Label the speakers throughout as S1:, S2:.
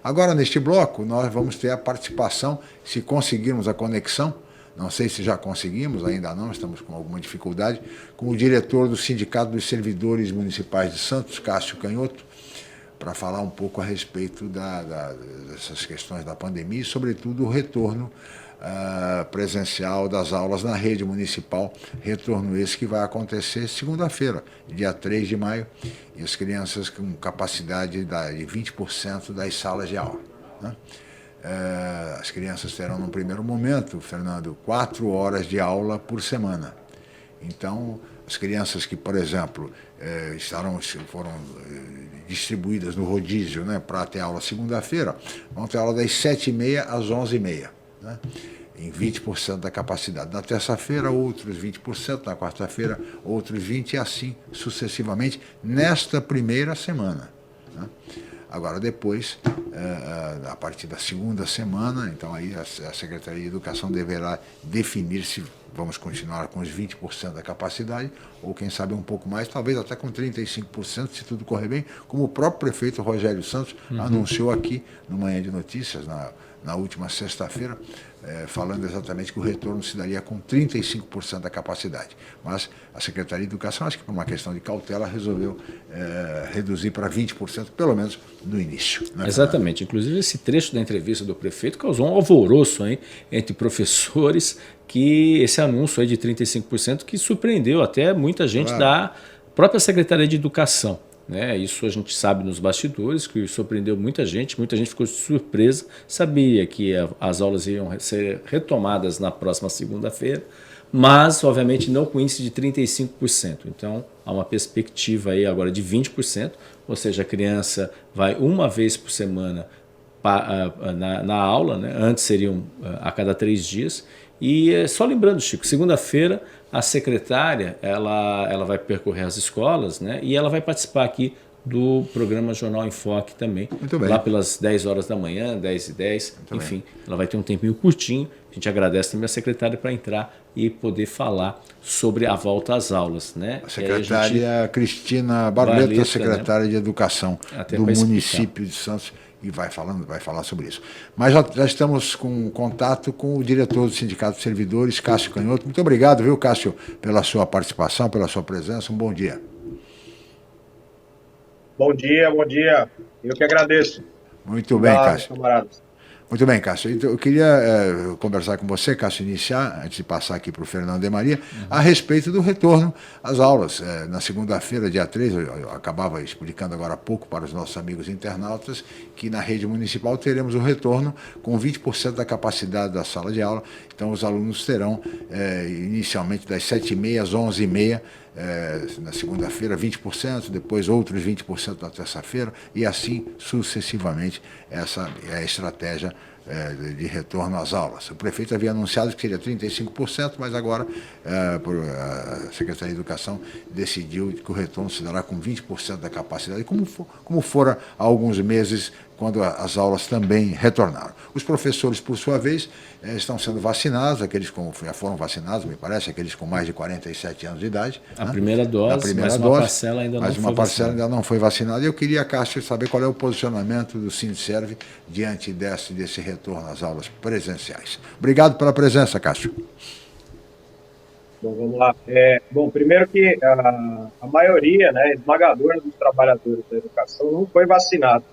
S1: Agora, neste bloco, nós vamos ter a participação, se conseguirmos a conexão, não sei se já conseguimos, ainda não, estamos com alguma dificuldade, com o diretor do Sindicato dos Servidores Municipais de Santos, Cássio Canhoto, para falar um pouco a respeito dessas questões da pandemia e, sobretudo, o retorno presencial das aulas na rede municipal, retorno esse que vai acontecer segunda-feira, dia 3 de maio, e as crianças com capacidade de 20% das salas de aula, né? As crianças terão, no primeiro momento, Fernando, 4 horas de aula por semana. Então, as crianças que, por exemplo, foram distribuídas no rodízio, né, para ter aula segunda-feira, vão ter aula das 7h30 às 11h30, né, em 20% da capacidade. Na terça-feira, outros 20%, na quarta-feira, outros 20%, e assim sucessivamente, nesta primeira semana, né? Agora, depois, a partir da segunda semana, então aí a Secretaria de Educação deverá definir se vamos continuar com os 20% da capacidade, ou quem sabe um pouco mais, talvez até com 35%, se tudo correr bem, como o próprio prefeito Rogério Santos anunciou aqui no Manhã de Notícias, na última sexta-feira, falando exatamente que o retorno se daria com 35% da capacidade. Mas a Secretaria de Educação, acho que por uma questão de cautela, resolveu reduzir para 20%, pelo menos no início. Né,
S2: exatamente. Fernando? Inclusive, esse trecho da entrevista do prefeito causou um alvoroço, hein, entre professores, que esse anúncio aí de 35% que surpreendeu até muita gente da própria Secretaria de Educação. Né? Isso a gente sabe nos bastidores, que surpreendeu muita gente ficou surpresa, sabia que as aulas iam ser retomadas na próxima segunda-feira, mas obviamente não com índice de 35%. Então há uma perspectiva aí agora de 20%, ou seja, a criança vai uma vez por semana na aula, né? Antes seriam a cada 3 dias. E só lembrando, Chico, segunda-feira a secretária ela vai percorrer as escolas, né, e ela vai participar aqui do programa Jornal em Foque também, lá pelas 10 horas da manhã, 10h10, enfim, ela vai ter um tempinho curtinho. A gente agradece também a secretária para entrar e poder falar sobre a volta às aulas. Né?
S1: A secretária Cristina Barleta, secretária, né, de Educação do município de Santos, e vai falar sobre isso. Mas já estamos com contato com o diretor do Sindicato de Servidores, Cássio Canhoto. Muito obrigado, viu, Cássio, pela sua participação, pela sua presença. Um bom dia.
S3: Bom dia, bom dia. Eu que agradeço.
S1: Muito bem, Cássio. Camaradas. Muito bem, Cássio. Eu queria conversar com você, Cássio, iniciar, antes de passar aqui para o Fernando de Maria, a respeito do retorno às aulas. Na segunda-feira, dia 3, eu acabava explicando agora há pouco para os nossos amigos internautas que na rede municipal teremos o retorno com 20% da capacidade da sala de aula. Então, os alunos terão, inicialmente, das 7h30 às 11h30, na segunda-feira 20%, depois outros 20% na terça-feira, e assim sucessivamente. Essa é a estratégia de retorno às aulas. O prefeito havia anunciado que seria 35%, mas agora a Secretaria de Educação decidiu que o retorno se dará com 20% da capacidade, como fora há alguns meses, quando as aulas também retornaram. Os professores, por sua vez, estão sendo vacinados, aqueles que já foram vacinados, me parece, aqueles com mais de 47 anos de idade.
S2: A primeira dose, mas uma parcela ainda não foi vacinada. Mas uma parcela ainda não foi vacinada. Eu queria, Cássio, saber qual é o posicionamento do Sindserv diante desse retorno às aulas presenciais. Obrigado pela presença, Cássio.
S3: Bom, vamos lá. Bom, primeiro que a maioria, né, esmagadora dos trabalhadores da educação não foi vacinada.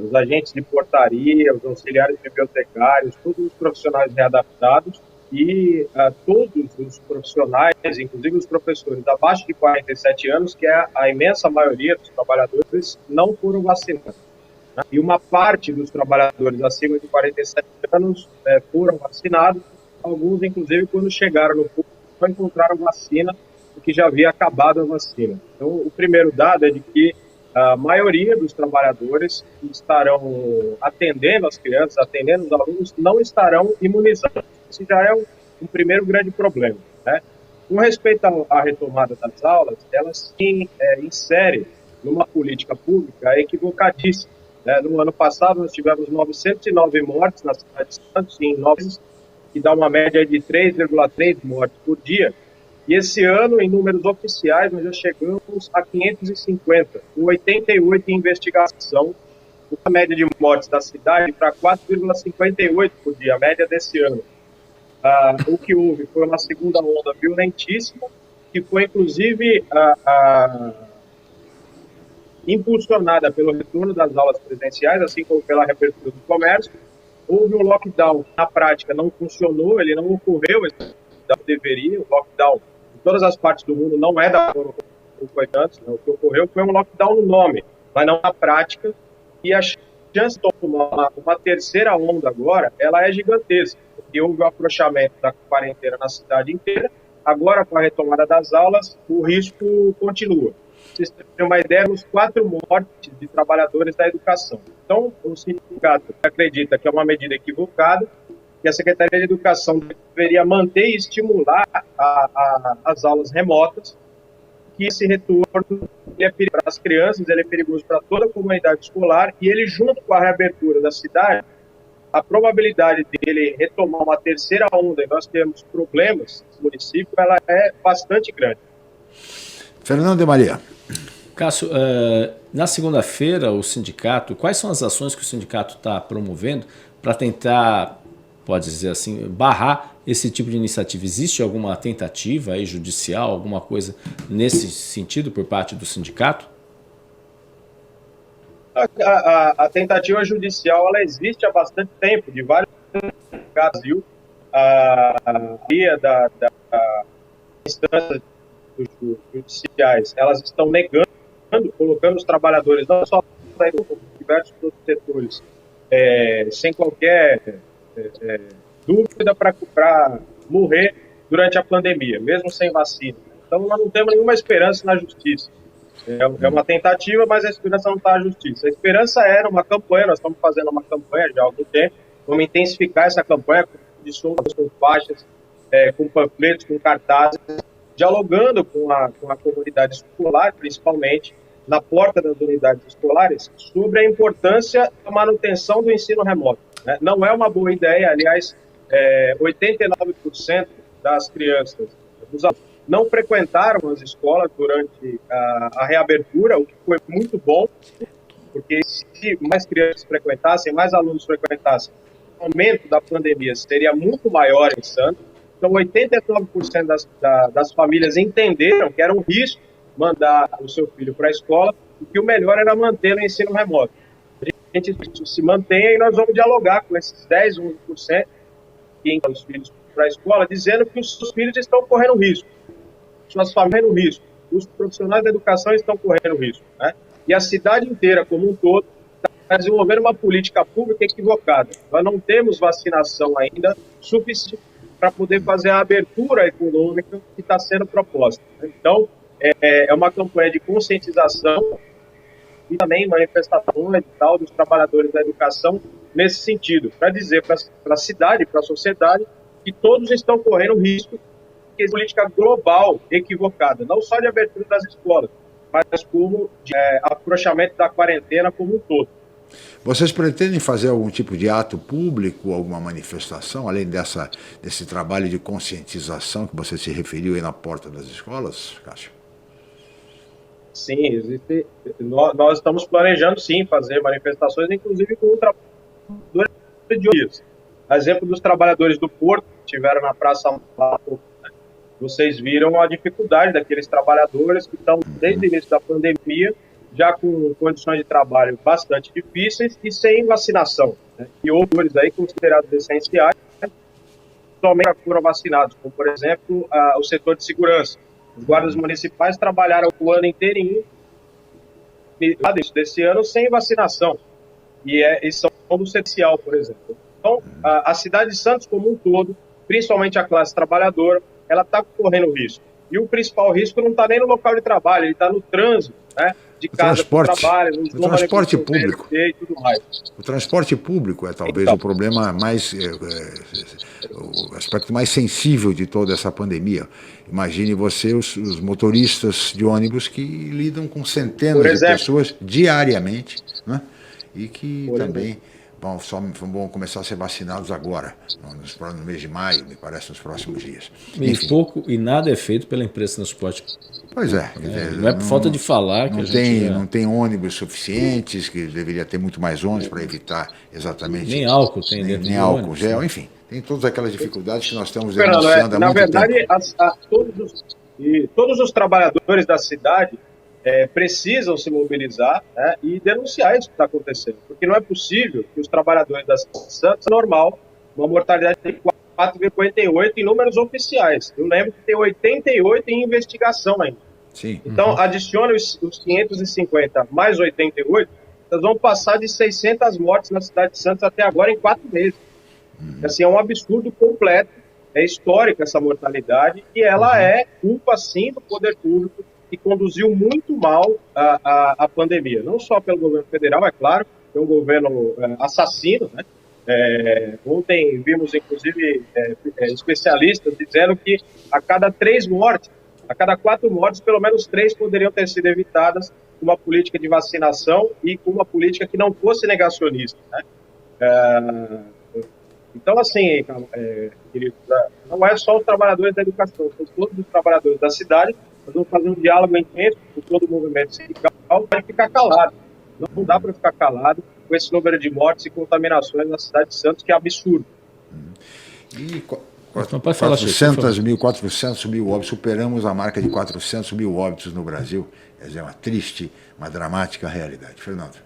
S3: Os agentes de portaria, os auxiliares bibliotecários, todos os profissionais readaptados e todos os profissionais, inclusive os professores abaixo de 47 anos, que é a imensa maioria dos trabalhadores, não foram vacinados. Né? E uma parte dos trabalhadores acima de 47 anos foram vacinados, alguns, inclusive, quando chegaram no público, só encontraram vacina, porque já havia acabado a vacina. Então, o primeiro dado é de que a maioria dos trabalhadores que estarão atendendo as crianças, atendendo os alunos, não estarão imunizados. Isso já é um primeiro grande problema. Né? Com respeito à retomada das aulas, ela se insere numa política pública equivocadíssima. Né? No ano passado, nós tivemos 909 mortes na cidade de Santos, em 9 meses, que dá uma média de 3,3 mortes por dia. E esse ano, em números oficiais, nós já chegamos a 550, com 88 em investigação a média de mortes da cidade para 4,58 por dia, a média desse ano. O que houve foi uma segunda onda violentíssima, que foi inclusive impulsionada pelo retorno das aulas presenciais, assim como pela reabertura do comércio. Houve um lockdown, na prática não funcionou, ele não ocorreu, deveria, o lockdown em todas as partes do mundo não é da forma como foi antes, né? O que ocorreu foi um lockdown no nome, mas não na prática, e a chance de tomar uma terceira onda agora, ela é gigantesca, porque houve o afrouxamento da quarentena na cidade inteira, agora com a retomada das aulas, o risco continua. Vocês terem uma ideia, nos 4 mortes de trabalhadores da educação. Então, o sindicato acredita que é uma medida equivocada, que a Secretaria de Educação deveria manter e estimular as aulas remotas, que esse retorno é perigoso para as crianças, ele é perigoso para toda a comunidade escolar, e ele, junto com a reabertura da cidade, a probabilidade dele retomar uma terceira onda, e nós temos problemas no município, ela é bastante grande.
S1: Fernando de Maria.
S2: Cássio, na segunda-feira, o sindicato, quais são as ações que o sindicato está promovendo para tentar, pode dizer assim, barrar esse tipo de iniciativa? Existe alguma tentativa aí judicial, alguma coisa nesse sentido por parte do sindicato?
S3: A tentativa judicial ela existe há bastante tempo, de vários Brasil, a maioria da instâncias judiciais, elas estão negando, colocando os trabalhadores, não só para diversos outros setores, sem qualquer dúvida para morrer durante a pandemia, mesmo sem vacina. Então, nós não temos nenhuma esperança na justiça. É uma tentativa, mas a esperança não está na justiça. A esperança era uma campanha, nós estamos fazendo uma campanha já há algum tempo, vamos intensificar essa campanha de sons, com faixas, com panfletos, com cartazes, dialogando com a comunidade escolar, principalmente, na porta das unidades escolares, sobre a importância da manutenção do ensino remoto. Né? Não é uma boa ideia, aliás, 89% das crianças, dos alunos, não frequentaram as escolas durante a reabertura, o que foi muito bom, porque se mais crianças frequentassem, mais alunos frequentassem, o aumento da pandemia seria muito maior em Santos. Então, 89% das famílias entenderam que era um risco mandar o seu filho para a escola e que o melhor era manter o ensino remoto. A gente se mantém e nós vamos dialogar com esses 10, 11% que enviam os filhos para a escola, dizendo que os seus filhos estão correndo risco, suas famílias correndo risco, os profissionais da educação estão correndo risco, né? E a cidade inteira, como um todo, está desenvolvendo uma política pública equivocada. Nós não temos vacinação ainda suficiente para poder fazer a abertura econômica que está sendo proposta. Então, é uma campanha de conscientização e também manifestações e tal dos trabalhadores da educação nesse sentido, para dizer para a cidade, para a sociedade, que todos estão correndo risco de política global equivocada, não só de abertura das escolas, mas como de afrouxamento da quarentena como um todo.
S1: Vocês pretendem fazer algum tipo de ato público, alguma manifestação, além desse trabalho de conscientização que você se referiu aí na porta das escolas, Cássio?
S3: Sim, existe. Nós estamos planejando, sim, fazer manifestações, inclusive com trabalhadores de dias. Exemplo dos trabalhadores do Porto, que estiveram na Praça Mato, vocês viram a dificuldade daqueles trabalhadores que estão, desde o início da pandemia, já com condições de trabalho bastante difíceis e sem vacinação, né? E outros aí considerados essenciais, né? Somente foram vacinados, como, por exemplo, o setor de segurança. Os guardas municipais trabalharam o ano inteirinho, desse ano, sem vacinação. E são do essencial, por exemplo. Então, a cidade de Santos como um todo, principalmente a classe trabalhadora, ela está correndo risco. E o principal risco não está nem no local de trabalho, ele está no trânsito, né? De casa para o trabalho,
S1: no transporte público.
S3: E tudo mais.
S1: O transporte público é talvez o problema mais, o aspecto mais sensível de toda essa pandemia. Imagine você os motoristas de ônibus que lidam com centenas de pessoas diariamente, né? E que também vão começar a ser vacinados agora, no mês de maio, me parece, nos próximos dias.
S2: E nada é feito pela imprensa de transporte.
S1: Pois é.
S2: Não é por falta de falar que a gente...
S1: Não tem ônibus suficientes, que deveria ter muito mais ônibus para evitar exatamente...
S2: Nem álcool tem dentro
S1: nem
S2: do
S1: álcool
S2: ônibus,
S1: gel,
S2: né?
S1: enfim. Tem todas aquelas dificuldades que nós estamos
S3: Fernando,
S1: denunciando há
S3: na
S1: muito
S3: verdade,
S1: tempo.
S3: todos os trabalhadores da cidade precisam se mobilizar, né, e denunciar isso que está acontecendo. Porque não é possível que os trabalhadores da cidade de Santos, normal, uma mortalidade de 4,58 em números oficiais. Eu lembro que tem 88 em investigação ainda.
S1: Sim.
S3: Então, adicione os 550 mais 88, nós vamos passar de 600 mortes na cidade de Santos até agora em 4 meses. Assim, é um absurdo completo, é histórica essa mortalidade, e ela é culpa, sim, do poder público, que conduziu muito mal a pandemia. Não só pelo governo federal, é claro, que é um governo assassino, né? Ontem vimos, inclusive, especialistas dizendo que a cada 4 mortes, pelo menos 3 poderiam ter sido evitadas com uma política de vacinação e com uma política que não fosse negacionista, né? Então, assim, querido, não é só os trabalhadores da educação, são todos os trabalhadores da cidade. Nós vamos fazer um diálogo intenso com todo o movimento sindical para ficar calado. Não dá para ficar calado com esse número de mortes e contaminações na cidade de Santos, que é absurdo.
S1: E
S2: Então, pode falar,
S1: 400 mil óbitos, superamos a marca de 400 mil óbitos no Brasil. Quer dizer, uma triste, uma dramática realidade. Fernando.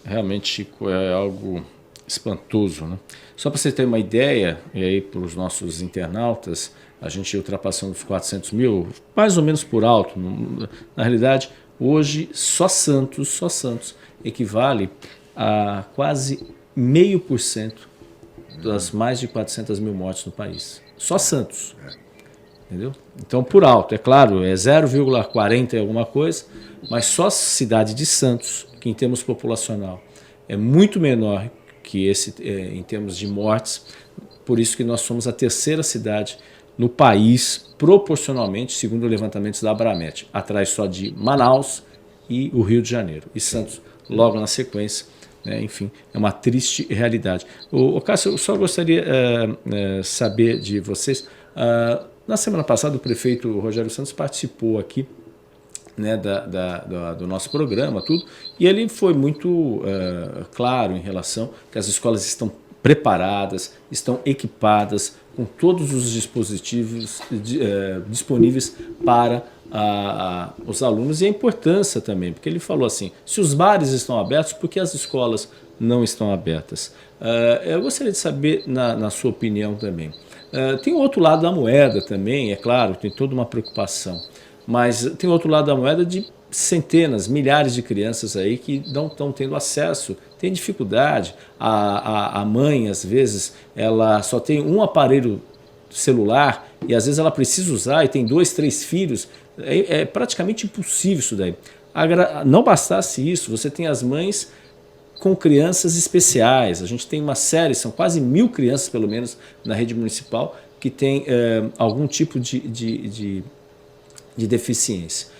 S2: Realmente, Chico, é algo espantoso, né? Só para você ter uma ideia, e aí para os nossos internautas, a gente ultrapassando os 400 mil, mais ou menos por alto. Na realidade, hoje, só Santos equivale a quase 0,5% das mais de 400 mil mortes no país. Só Santos. Entendeu? Então, por alto, é claro, é 0,40 e alguma coisa, mas só a cidade de Santos, que em termos populacional é muito menor que esse em termos de mortes, por isso que nós somos a terceira cidade no país, proporcionalmente, segundo o levantamento da Abramet, atrás só de Manaus e o Rio de Janeiro. E Santos, logo na sequência, né? Enfim, é uma triste realidade. Cássio, eu só gostaria de saber de vocês, na semana passada o prefeito Rogério Santos participou aqui, né, do nosso programa, tudo, e ele foi muito claro em relação que as escolas estão preparadas, estão equipadas com todos os dispositivos disponíveis para os alunos, e a importância também, porque ele falou assim, se os bares estão abertos, por que as escolas não estão abertas? Eu gostaria de saber, na sua opinião também, tem o outro lado da moeda também, é claro, tem toda uma preocupação, mas tem outro lado da moeda de centenas, milhares de crianças aí que não estão tendo acesso, tem dificuldade. A mãe, às vezes, ela só tem um aparelho celular e às vezes ela precisa usar e tem 2, 3 filhos. É praticamente impossível isso daí. Não bastasse isso, você tem as mães com crianças especiais. A gente tem uma série, são quase 1.000 crianças, pelo menos, na rede municipal, que tem algum tipo de deficiência.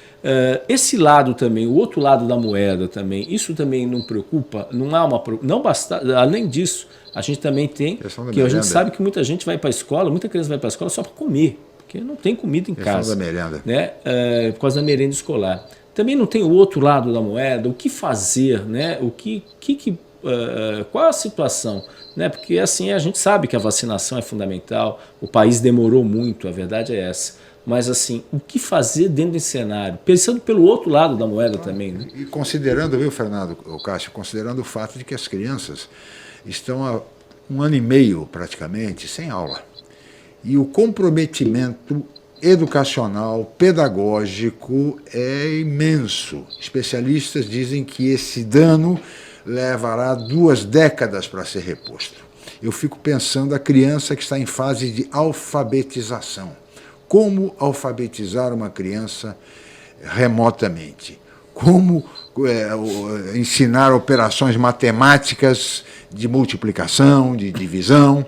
S2: Esse lado também, o outro lado da moeda também, isso também não preocupa? Não basta, além disso, a gente também tem que a gente sabe que muita gente vai para a escola, muita criança vai para a escola só para comer, porque não tem comida em casa,
S1: da merenda,
S2: né? Por causa da merenda escolar. Também não tem o outro lado da moeda, o que fazer, né? Qual a situação? Né? Porque assim a gente sabe que a vacinação é fundamental, o país demorou muito, a verdade é essa. Mas assim, o que fazer dentro desse cenário? Pensando pelo outro lado da moeda também. Né?
S1: E considerando, viu, Fernando, Cássio, considerando o fato de que as crianças estão há 1 ano e meio, praticamente, sem aula. E o comprometimento educacional, pedagógico é imenso. Especialistas dizem que esse dano levará 2 décadas para ser reposto. Eu fico pensando a criança que está em fase de alfabetização. Como alfabetizar uma criança remotamente? Como ensinar operações matemáticas de multiplicação, de divisão?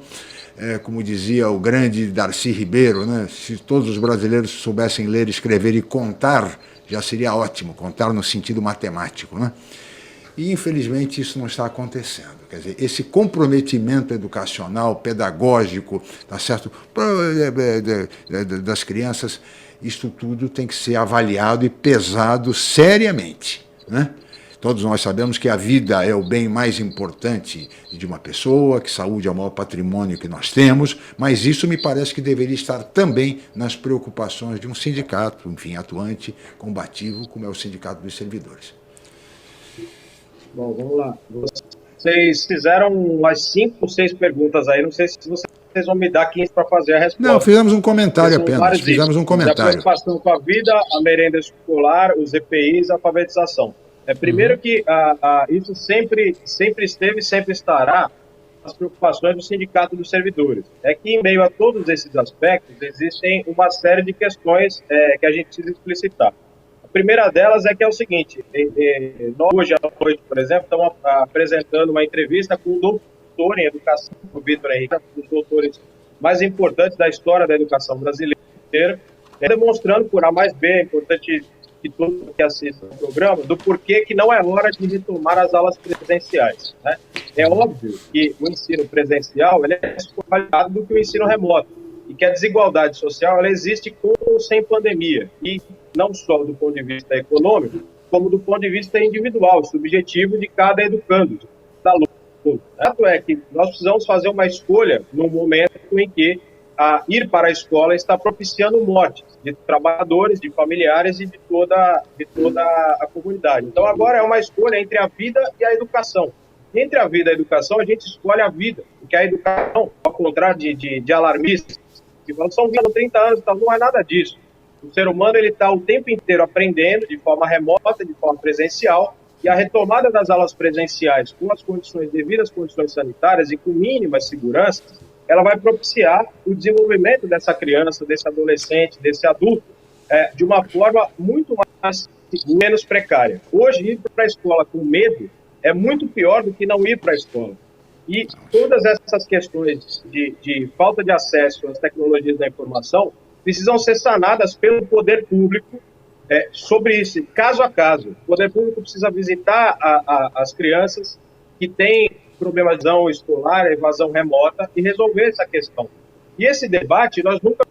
S1: Como dizia o grande Darcy Ribeiro, né? Se todos os brasileiros soubessem ler, escrever e contar, já seria ótimo, contar no sentido matemático, né? E, infelizmente, isso não está acontecendo. Quer dizer, esse comprometimento educacional, pedagógico, tá certo? Das crianças, isto tudo tem que ser avaliado e pesado seriamente, né? Todos nós sabemos que a vida é o bem mais importante de uma pessoa, que saúde é o maior patrimônio que nós temos, mas isso me parece que deveria estar também nas preocupações de um sindicato, enfim, atuante, combativo, como é o Sindicato dos Servidores.
S3: Bom, vamos lá. Vocês fizeram umas 5 ou 6 perguntas aí, não sei se vocês vão me dar 15 para fazer a resposta.
S1: Não, fizemos um comentário apenas, fizemos um comentário.
S3: A preocupação com a vida, a merenda escolar, os EPIs, a alfabetização. Primeiro que isso sempre esteve e sempre estará as preocupações do Sindicato dos Servidores. É que, em meio a todos esses aspectos, existem uma série de questões que a gente precisa explicitar. A primeira delas é que é o seguinte, nós hoje à noite, por exemplo, estamos apresentando uma entrevista com um doutor em educação, o Vitor Henrique, um dos doutores mais importantes da história da educação brasileira, demonstrando por A mais B, é importante que todo que assista ao programa, do porquê que não é hora de retomar as aulas presenciais, né? É óbvio que o ensino presencial ele é mais qualificado do que o ensino remoto, e que a desigualdade social ela existe com ou sem pandemia, e não só do ponto de vista econômico, como do ponto de vista individual, subjetivo de cada educando, da aluno. O fato é que nós precisamos fazer uma escolha no momento em que ir para a escola está propiciando mortes de trabalhadores, de familiares e de toda a comunidade. Então, agora é uma escolha entre a vida e a educação. Entre a vida e a educação, a gente escolhe a vida, porque a educação, ao contrário de alarmistas, que falam, são 20, 30 anos, então não é nada disso. O ser humano está o tempo inteiro aprendendo de forma remota, de forma presencial, e a retomada das aulas presenciais com as condições devidas, condições sanitárias e com mínimas seguranças, ela vai propiciar o desenvolvimento dessa criança, desse adolescente, desse adulto, de uma forma muito menos precária. Hoje, ir para a escola com medo é muito pior do que não ir para a escola. E todas essas questões de falta de acesso às tecnologias da informação precisam ser sanadas pelo poder público sobre isso, caso a caso. O poder público precisa visitar as crianças que têm problema de evasão escolar, evasão remota, e resolver essa questão. E esse debate nós nunca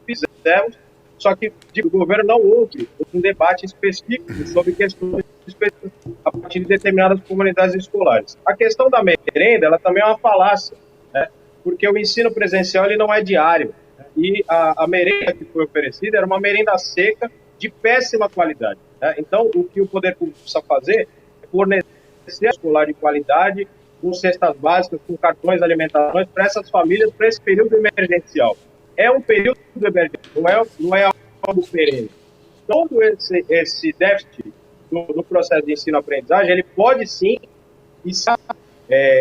S3: fizemos, só que o governo não houve um debate específico sobre questões específicas a partir de determinadas comunidades escolares. A questão da merenda, ela também é uma falácia, né? Porque o ensino presencial ele não é diário, né? E a merenda que foi oferecida era uma merenda seca de péssima qualidade, né? Então, o que o poder público precisa fazer é fornecer escolar de qualidade, com cestas básicas, com cartões de alimentações para essas famílias, para esse período emergencial. É um período emergencial, não é algo perene. Todo esse déficit do processo de ensino-aprendizagem, ele pode sim estar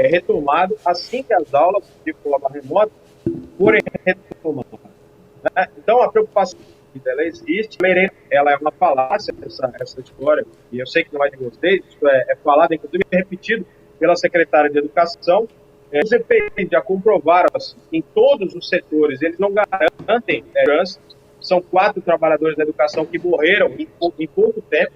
S3: retomado assim que as aulas de forma remota forem retomadas, né? Então, a preocupação ela existe, ela é uma falácia, essa história, e eu sei que não é de vocês, isso é falado, inclusive é repetido pela secretária de Educação. Os EPIs já comprovaram assim, em todos os setores, eles não garantem segurança. São 4 trabalhadores da educação que morreram em pouco tempo,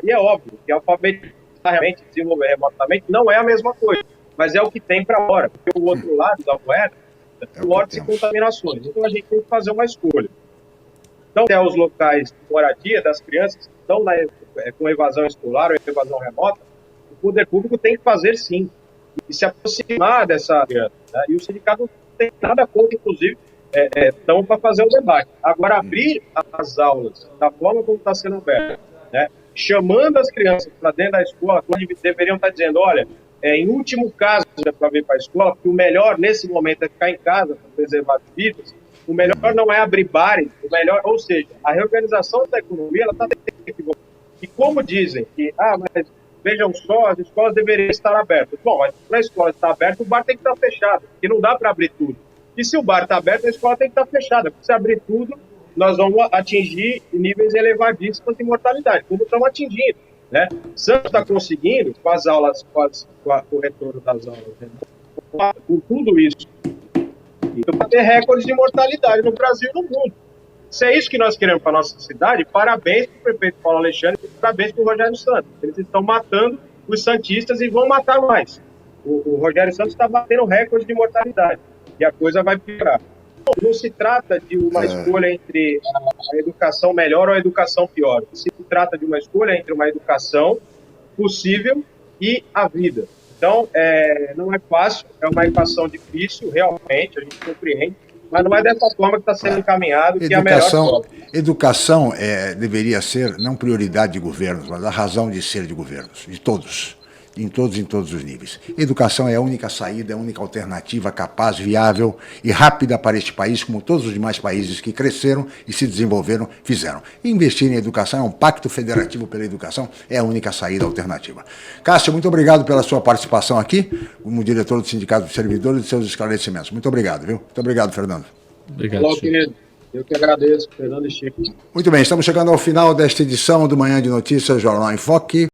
S3: e é óbvio que alfabetizar realmente, desenvolver remotamente, não é a mesma coisa, mas é o que tem para agora, porque o outro lado da moeda mortes e contaminações. Então, a gente tem que fazer uma escolha. Então, até os locais de moradia das crianças que estão com evasão escolar ou evasão remota, o poder público tem que fazer sim, e se aproximar dessa criança, né? E o sindicato não tem nada contra, inclusive, estão para fazer o debate. Agora, abrir as aulas da forma como está sendo aberta, né? Chamando as crianças para dentro da escola, quando deveriam estar dizendo, olha, em último caso, para vir para a escola, porque o melhor nesse momento é ficar em casa para preservar vidas, o melhor não é abrir bares, o melhor, ou seja, a reorganização da economia ela está equivocada. E como dizem que, mas vejam só, as escolas deveriam estar abertas. Bom, mas para a escola estar aberta, o bar tem que estar fechado, porque não dá para abrir tudo. E se o bar está aberto, a escola tem que estar fechada, porque se abrir tudo, nós vamos atingir níveis elevadíssimos de mortalidade, como estamos atingindo, né? Santos está conseguindo, com as aulas, com o retorno das aulas, né? Com tudo isso, vai ter recordes de mortalidade no Brasil e no mundo. Se é isso que nós queremos para a nossa cidade, parabéns para o prefeito Paulo Alexandre e parabéns para o Rogério Santos. Eles estão matando os santistas e vão matar mais. O Rogério Santos está batendo recorde de mortalidade e a coisa vai piorar. Não se trata de uma escolha entre a educação melhor ou a educação pior. Se trata de uma escolha entre uma educação possível e a vida. Então, não é fácil, é uma equação difícil, realmente, a gente compreende, mas não é dessa forma que está sendo encaminhado, que é a melhor forma.
S1: Educação deveria ser, não prioridade de governos, mas a razão de ser de governos, de todos. Em todos os níveis. Educação é a única saída, é a única alternativa capaz, viável e rápida para este país, como todos os demais países que cresceram e se desenvolveram fizeram. Investir em educação é um pacto federativo pela educação, é a única saída alternativa. Cássio, muito obrigado pela sua participação aqui, como diretor do Sindicato dos Servidores e seus esclarecimentos. Muito obrigado, viu? Muito obrigado, Fernando.
S2: Obrigado,
S3: Olá, querido. Eu que agradeço, Fernando e Chico.
S1: Muito bem, estamos chegando ao final desta edição do Manhã de Notícias Jornal em Foque.